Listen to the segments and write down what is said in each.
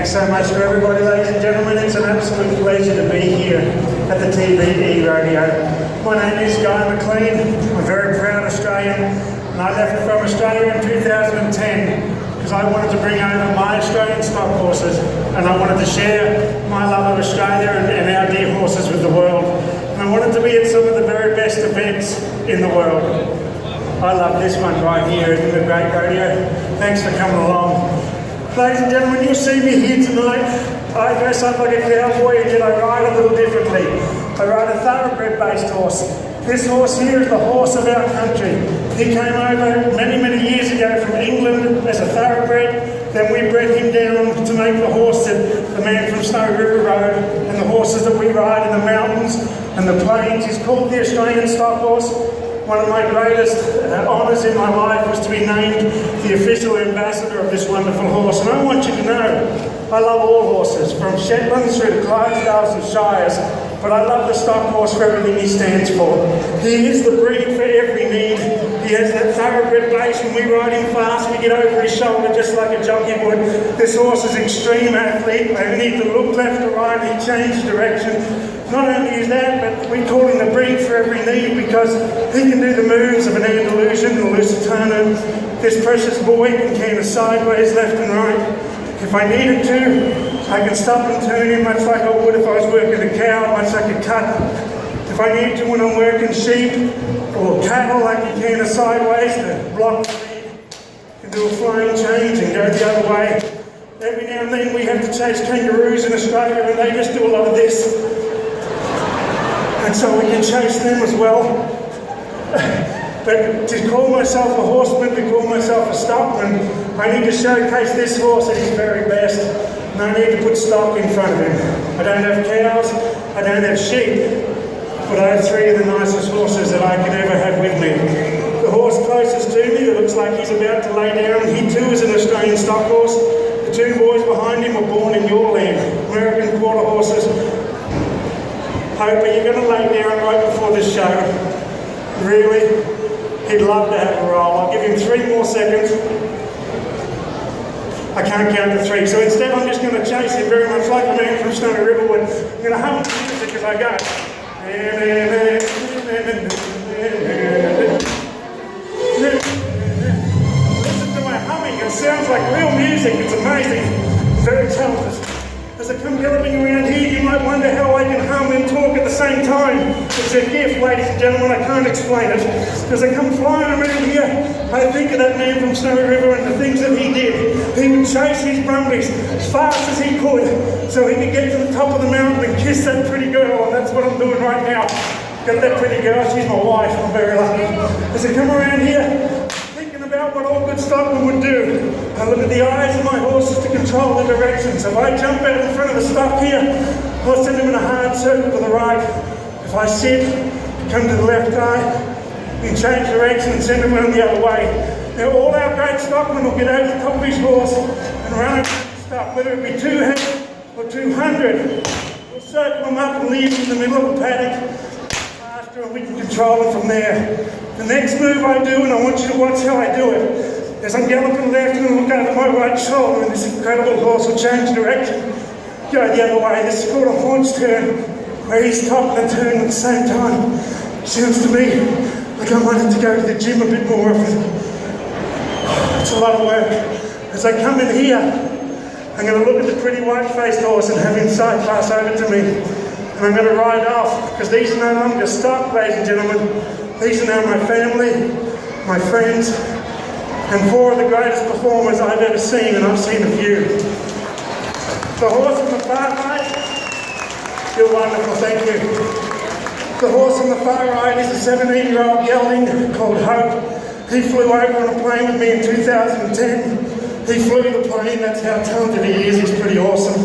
Thanks so much to everybody, ladies and gentlemen. It's an absolute pleasure to be here at the TVE Radio. My name is Guy McLean. I'm a very proud Australian, and I left from Australia in 2010 because I wanted to bring over my Australian stock horses, and I wanted to share my love of Australia and our dear horses with the world. And I wanted to be at some of the very best events in the world. I love this one right here, isn't it a great rodeo? Thanks for coming along. Ladies and gentlemen, you'll see me here tonight. I dress up like a cowboy, and yet I ride a little differently. I ride a thoroughbred-based horse. This horse here is the horse of our country. He came over many, many years ago from England as a thoroughbred. Then we bred him down to make the horse that the man from Snowy River rode, and the horses that we ride in the mountains and the plains. He's called the Australian Stock Horse. One of my greatest honours in my life was to be named the official ambassador of this wonderful horse. And I want you to know, I love all horses, from Shetlands through to Clydesdales and Shires, but I love the stock horse for everything he stands for. He is the breed for every need. He has that thoroughbred base. When we ride him fast, we get over his shoulder just like a jockey would. This horse is an extreme athlete. They need to look left or right, he changes direction. Not only is that, but we call him the breed for every need because he can do the moves of an Andalusian, a Lusitano. This precious boy can canter sideways, left and right. If I needed to, I can stop and turn him much like I would if I was working a cow, much like a cut. If I need to when I'm working sheep or cattle, I can canter sideways to block the lead. I can do a flying change and go the other way. Every now and then we have to chase kangaroos in Australia, and they just do a lot of this. And so we can chase them as well. But to call myself a horseman, to call myself a stockman, I need to showcase this horse at his very best. And I need to put stock in front of him. I don't have cows, I don't have sheep, but I have three of the nicest horses that I could ever have with me. The horse closest to me that looks like he's about to lay down, he too is an Australian stock horse. The two boys behind him were born in your land, American quarter horses. Hope, are you going to lay down right before this show? Really? He'd love to have a roll. I'll give him 3 more seconds. I can't count to 3, so instead I'm just going to chase him very much like the man from Snowy River would. I'm going to hum the music as I go. Listen to my humming. It sounds like real music. It's amazing. Very talented. As I come galloping around here, you might wonder how I can hum and talk at the same time. It's a gift, ladies and gentlemen, I can't explain it. As I come flying around here, I think of that man from Snowy River and the things that he did. He would chase his brumbies as fast as he could so he could get to the top of the mountain and kiss that pretty girl, and that's what I'm doing right now. Got that pretty girl, she's my wife, I'm very lucky. As I come around here, about what all good stockmen would do. I look at the eyes of my horses to control the direction. So if I jump out in front of the stock here, I'll send them in a hard circle to the right. If I sit, come to the left eye, and change direction and send them around the other way. Now all our great stockmen will get over the top of his horse and run over the stock, whether it be 200 or 200. We'll circle them up and leave them in the middle of a paddock faster, and we can control them from there. The next move I do, and I want you to watch how I do it, is I'm galloping left and look over my right shoulder, and this incredible horse will change direction, go the other way. This is called a haunch turn, where he's topping the turn at the same time. Sounds to me like I wanted to go to the gym a bit more often. It's a lot of work. As I come in here, I'm going to look at the pretty white-faced horse and have him side pass over to me. And I'm going to ride off, because these are no longer stock, ladies and gentlemen. These are now my family, my friends, and 4 of the greatest performers I've ever seen, and I've seen a few. The horse on the far right, you're wonderful, thank you. The horse on the far right is a 17-year-old gelding called Hope. He flew over on a plane with me in 2010. He flew the plane, that's how talented he is, he's pretty awesome.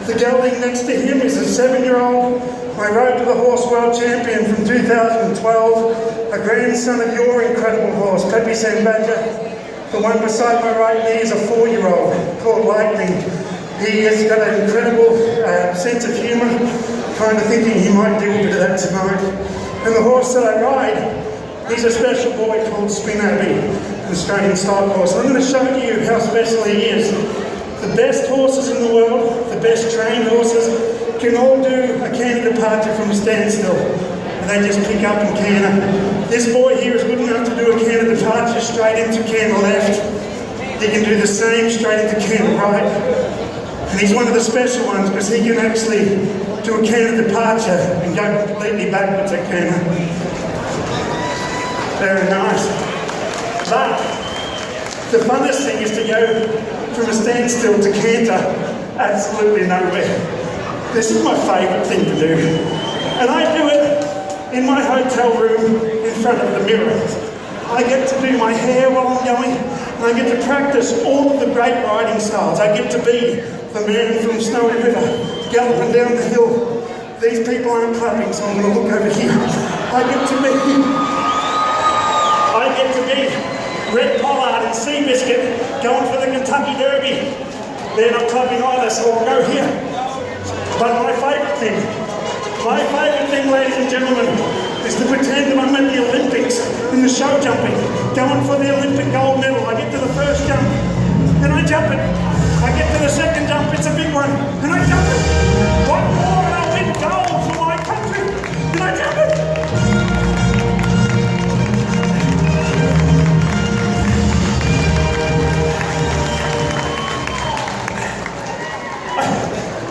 The gelding next to him is a 7-year-old. I rode to the Horse World Champion from 2012, a grandson of your incredible horse, Pepe Sambadja. The one beside my right knee is a 4-year-old called Lightning. He has got an incredible sense of humour, kind of thinking he might do a bit of that tonight. And the horse that I ride, he's a special boy called Spin Abbey, an Australian stock horse. I'm going to show you how special he is. The best horses in the world, the best trained horses, can all do a canter departure from a standstill. And they just pick up and canter. This boy here is good enough to do a canter departure straight into canter left. He can do the same straight into canter right. And he's one of the special ones because he can actually do a canter departure and go completely backwards at canter. Very nice. But the funnest thing is to go from a standstill to canter absolutely nowhere. This is my favourite thing to do. And I do it in my hotel room in front of the mirror. I get to do my hair while I'm going, and I get to practice all of the great riding styles. I get to be the man from Snowy River, galloping down the hill. These people aren't clapping, so I'm going to look over here. I get to be Red Pollard and Seabiscuit going for the Kentucky Derby. They're not clapping either, so I'll go here. But my favourite thing, ladies and gentlemen, is to pretend that I'm at the Olympics in the show jumping, going for the Olympic gold medal. I get to the first jump, and I jump it. I get to the second jump, it's a big one, and I jump it. One more, and I'll win gold for my country, and I jump it.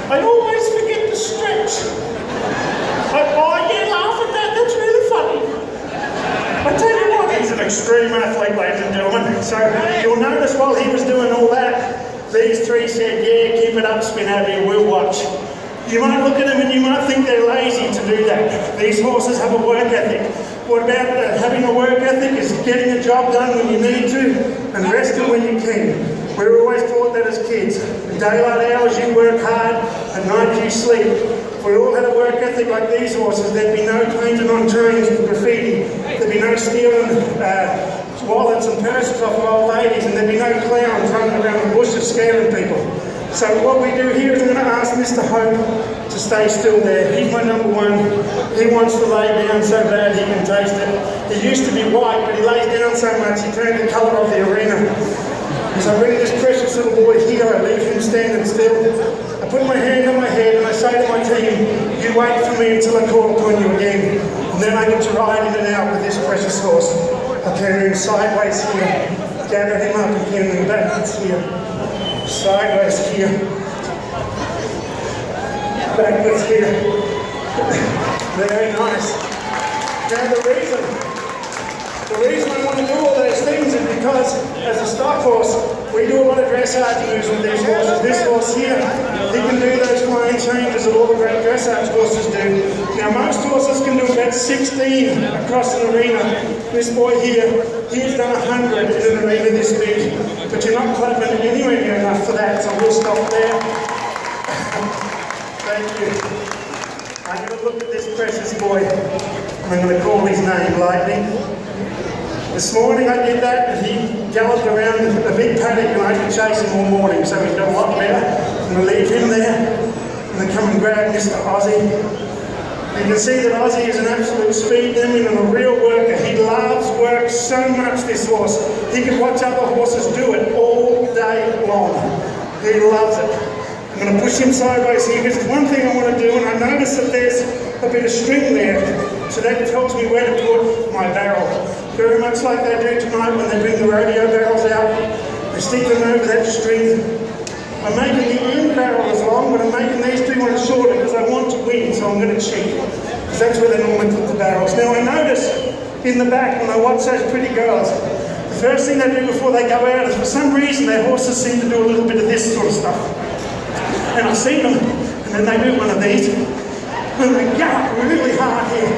I always forget to stretch. You laugh at that, that's really funny. I tell you what, he's an extreme athlete, ladies and gentlemen. So you'll notice while he was doing all that, these three said, yeah, keep it up, Spin Abbey, we'll watch. You might look at them and you might think they're lazy to do that. These horses have a work ethic. What about having a work ethic is getting a job done when you need to and resting when you can. We were always taught that as kids. In daylight hours you work hard, at night you sleep. If we all had a work ethic like these horses, there'd be no painting on trains and graffiti. There'd be no stealing wallets and purses off of old ladies, and there'd be no clowns running around the bushes scaring people. So what we do here is I'm going to ask Mr. Hope to stay still there. He's my number one. He wants to lay down so bad he can taste it. He used to be white, but he lays down so much he turned the colour of the arena. So I bring this precious little boy here, I leave him standing still. I put my hand on my head and I say to my team, you wait for me until I call upon you again. And then I get to ride in and out with this precious horse. I carry him sideways here, gather him up again and backwards here, sideways here, backwards here. Very nice. Now the reason I want to do all those things is because as a stock horse, we do a lot of dressage moves with these horses. This horse here, he can do those flying changes that all the great dressage horses do. Now most horses can do about 16 across an arena. This boy here, he's done 100 in an arena this big, but you're not clapping anywhere near enough for that, so we'll stop there. Thank you. I'm going to look at this precious boy, and I'm going to call his name Lightning. This morning I did that and he galloped around a big paddock and I could chase him all morning, so he's got a lot better. I'm going to leave him there and then come and grab Mr. Aussie. You can see that Aussie is an absolute speed demon and a real worker. He loves work so much, this horse. He can watch other horses do it all day long. He loves it. I'm going to push him sideways here because there's one thing I want to do, and I notice that there's a bit of string there, so that tells me where to put my barrel. Very much like they do tonight when they bring the rodeo barrels out. They stick them over that string. I'm making the end barrel as long, but I'm making these two ones shorter because I want to win, so I'm going to cheat. Because that's where they normally put the barrels. Now I notice in the back when I watch those pretty girls, the first thing they do before they go out is for some reason their horses seem to do a little bit of this sort of stuff. And I've seen them, and then they do one of these, and they gallop really hard here.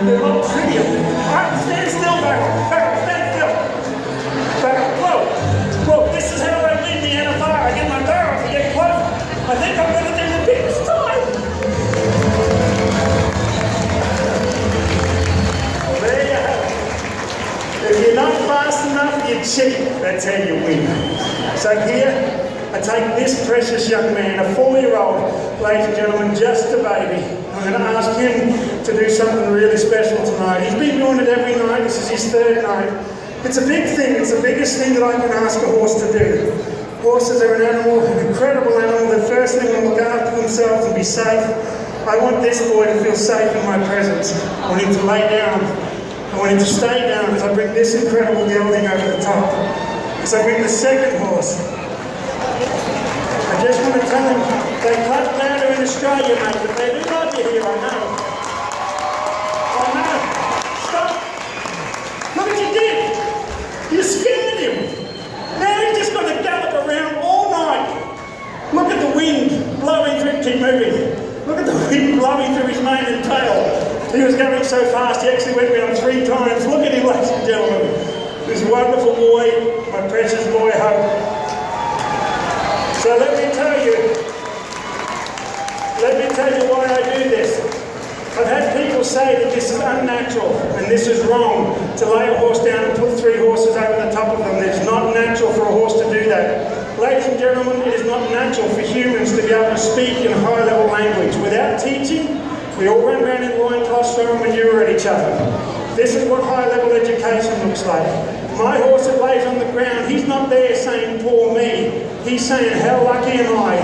They're a lot prettier. Alright, stand still, Barrel, stand still. Barrel, whoa, this is how I win the NFR. I get my barrel to get close. I think I'm going to do the biggest time. Well, there you have it. If you're not fast enough, you cheat. That's how you win. So here, I take this precious young man, a 4-year-old, ladies and gentlemen, just a baby. I'm going to ask him to do something really special tonight. He's been doing it every night. This is his 3rd night. It's a big thing. It's the biggest thing that I can ask a horse to do. Horses are an animal, an incredible animal. The first thing will look after themselves and be safe. I want this boy to feel safe in my presence. I want him to lay down. I want him to stay down as I bring this incredible gelding over the top. As I bring the second horse. I just want to tell him, they clap louder in Australia, mate, but they do love you here, I know. I know. Stop. Look what you did. You scared him. Now he's just going to gallop around all night. Look at the wind blowing through, keep moving. Look at the wind blowing through his mane and tail. He was going so fast, he actually went round 3 times. Look at him, ladies and gentlemen. This wonderful boy, my precious boy, Hope. So let me tell you why I do this. I've had people say that this is unnatural and this is wrong, to lay a horse down and put 3 horses over the top of them. It's not natural for a horse to do that. Ladies and gentlemen, it is not natural for humans to be able to speak in high-level language. Without teaching, we all run around in loincloths throwing manure at each other. This is what high-level education looks like. My horse that lays on the ground, he's not there saying, poor me. He's saying, how lucky am I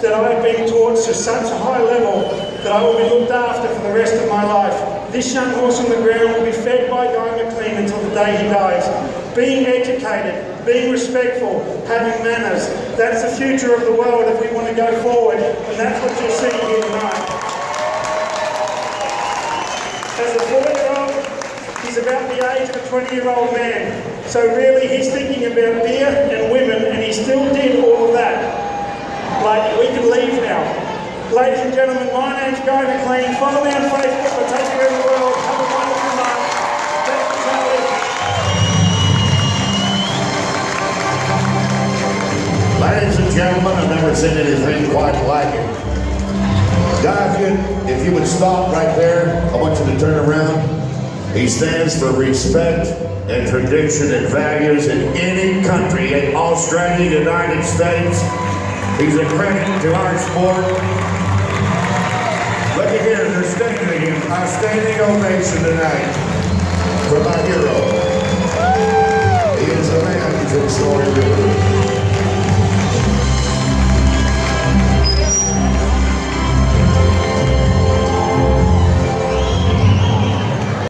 that I've been taught to such a high level that I will be looked after for the rest of my life. This young horse on the ground will be fed by Guy McLean until the day he dies. Being educated, being respectful, having manners. That's the future of the world if we want to go forward, and that's what you're seeing here tonight. As a 4-year-old, he's about the age of a 20-year-old man. So really, he's thinking about beer and women, and he still did all of that. Like, we can leave now. Ladies and gentlemen, my name's Guy McLean. Follow me on Facebook. I'll take you around the world. Have a wonderful night. Thanks for coming. Ladies and gentlemen, I've never seen anything quite like it. Guy, if you would stop right there, I want you to turn around. He stands for respect and tradition and values in any country, in Australia, United States. He's a credit to our sport. Look at here, they're standing a standing ovation tonight for my hero. He is a man whose story